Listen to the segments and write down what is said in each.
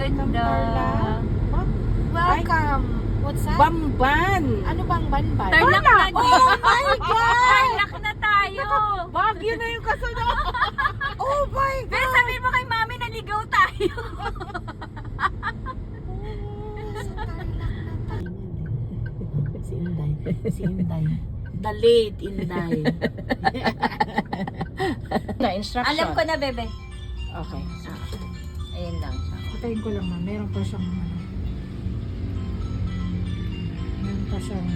ganda. Welcome. What's that? Bamban! Ano bang banban? Tarlac na din. Oh my God! Tarlac na tayo. Baguio na yung kasunod! Oh my Pero God! sabihin mo kay mami naligaw tayo. Si Inday. Si Inday. The late Inday. Na instruction. Alam ko na, bebe. Okay. Ayun lang siya. Patayin ko lang, ma'am. Meron pa siyang meron pa siyang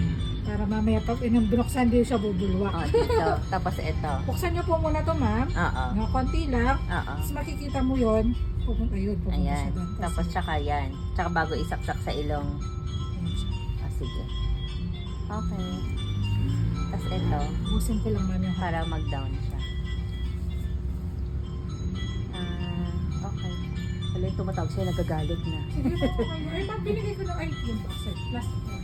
para mamaya pag binuksan din siya bubulwak. Oh, dito. Tapos ito. Buksan niyo po muna to, ma'am. Oo. Nga konti lang. Oo. Tapos makikita mo yon. Pupunta pupunta Ayan. siya doon. Tapos tsaka yan. Tsaka bago isaksak sa ilong. ayan siya. Ah, sige. Okay. Tapos ito. Busin ko lang, ma'am, yung Para mag-down siya. Okay. Wala yung tumatawag siya, nagagalit na. Sige po, okay. Ay, ma'am, binigay ko ng IT yung boxer. Plastic lang.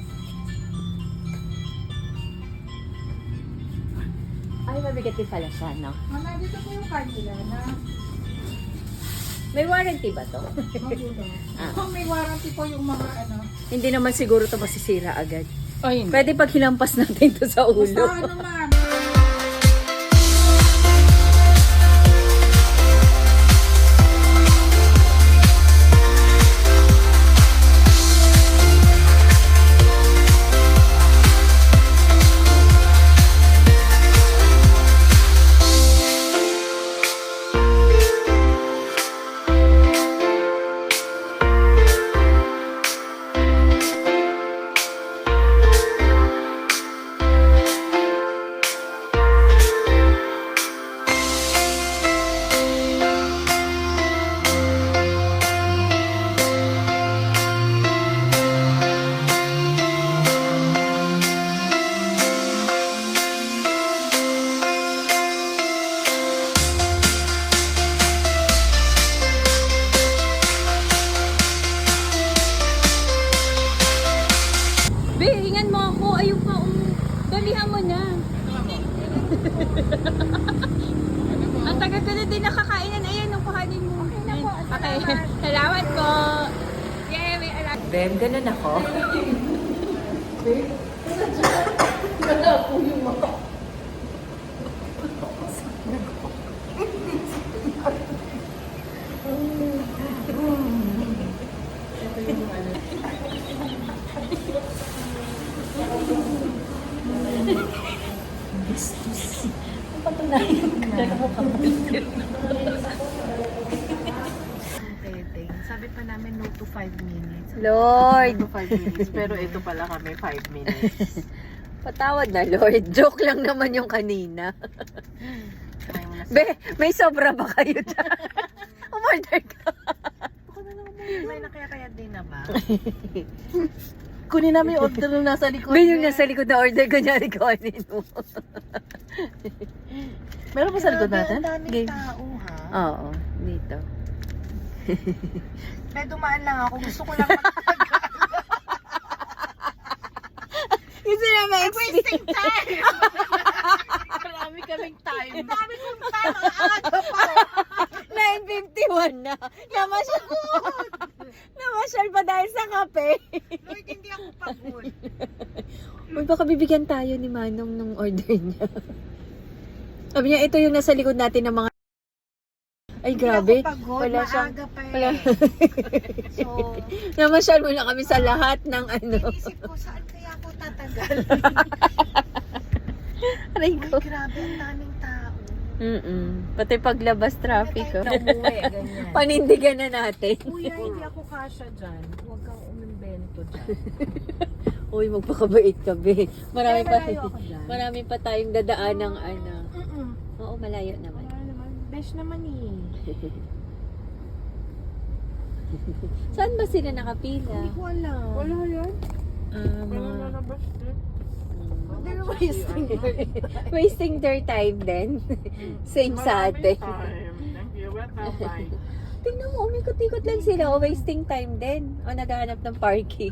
Ay, mabigat din pala siya, no? Ma'am, dito po yung card nila na May warranty ba to? magulo. Ah. Kung may warranty po yung mga ano. Hindi naman siguro to masisira agad. Oh, hindi. Pwede pag hinampas natin to sa Basta ulo. ano, ma'am. Be, hingan mo ako. Ayun pa. Dalihan mo na. Ang tagal ko na din nakakainan. Ayan, nung kuhanin mo. Okay na po. Okay. Salamat po. Yay, may alam. Ben, ganun ako. Sabi pa namin no to 5 minutes. Lord, No to 5 minutes. Pero ito pala kami 5 minutes. patawad na, Lord. Joke lang naman yung kanina. Kaya mo na Be, may sobra ba kayo dyan? Umorder ka. Ako na lang mo. May nakaya din na ba? Kunin namin yung order na nasa likod. Be, yung nasa likod na order ko niya, kuhanin mo. Meron ba sa likod natin? Ang daming Game. tao, ha? Oo, dito. May dumaan lang ako. Gusto ko lang Gusto na wasting time! Marami kaming time. Marami kong time. Ang aga pa. 9:51 na. Namasyal pa dahil sa kape. Lord, hindi ako pagod. Uy, baka bibigyan tayo ni Manong nung order niya. Sabi niya, ito yung nasa likod natin ng mga... Ay, grabe. Hindi ako pagod. Wala siyang... Maaga pa Wala. eh. So, Namasyal mo na kami sa lahat ng ano. inisip ko, saan kaya ako tatagal? Aray Uy, ko. grabe, ang daming tao. Pati paglabas traffic. Kaya tayo umuwi, ganyan. Panindigan na natin. Kuya, hindi ako kasha dyan. Huwag kang umimbento dyan. Uy, magpakabait ka, be. Marami pa, Malayo ako dyan. marami pa tayong dadaan ng ano. Mm-mm. Oo, malayo naman. Wala naman. Besh naman eh. Saan ba sila nakapila? Hindi ko alam. Wala yan. Mga... They're wasting Wasting their time din. Same sa atin. Tingnan mo, umikot-ikot lang sila. O, wasting time din. O, naghahanap ng parking.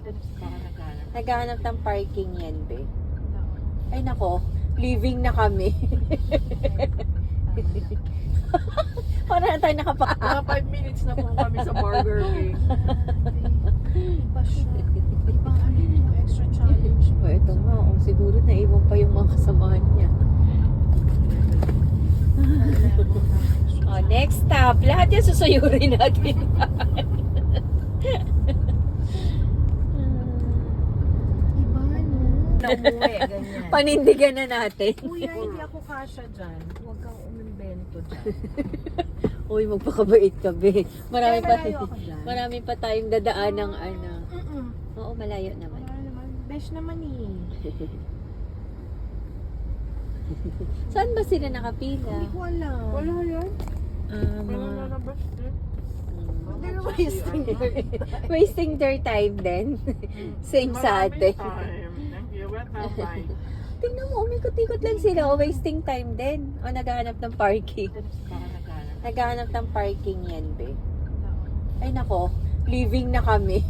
Naghahanap ng parking yan, be. Ay, nako. Leaving na kami. Para na tayo nakapaka. Mga 5 minutes na po kami sa Burger King. Iba siya. Ibang ano yung extra challenge. O, ito nga. O, siguro naiwan pa yung mga kasamahan niya. O, next stop. Lahat yan susuyurin natin. Iba, no? Na umuwi, ganyan. Panindigan na natin. Kuya, hindi ako kasha dyan. Huwag kang umimbento dyan. Uy, magpakabait ka, be. Marami Kaya pa, malayo ako dyan. marami pa tayong dadaan ng ano. Mm-mm. Oo, malayo naman. Wala naman. Besh naman eh. Saan ba sila nakapila? Hindi ko alam. Wala yan. Wala Mga lalabas din. They're wasting their time. wasting their time din. Same sa atin. Thank you. Welcome. Bye. Tingnan mo, umikot-ikot lang sila. O, wasting time din. O, naghahanap ng parking. Naghahanap ng parking yan, be. Ay, nako. Leaving na kami.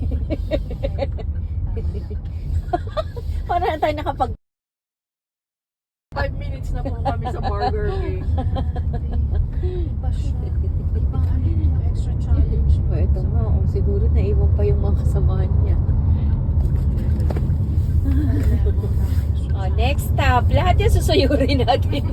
Para na tayo nakapag... 5 minutes na po kami sa Burger King. Iba siya. Ibang ano yung extra challenge. O, ito nga. O, siguro naiwan pa yung mga kasamahan niya. O, next stop. Lahat yan susuyurin natin.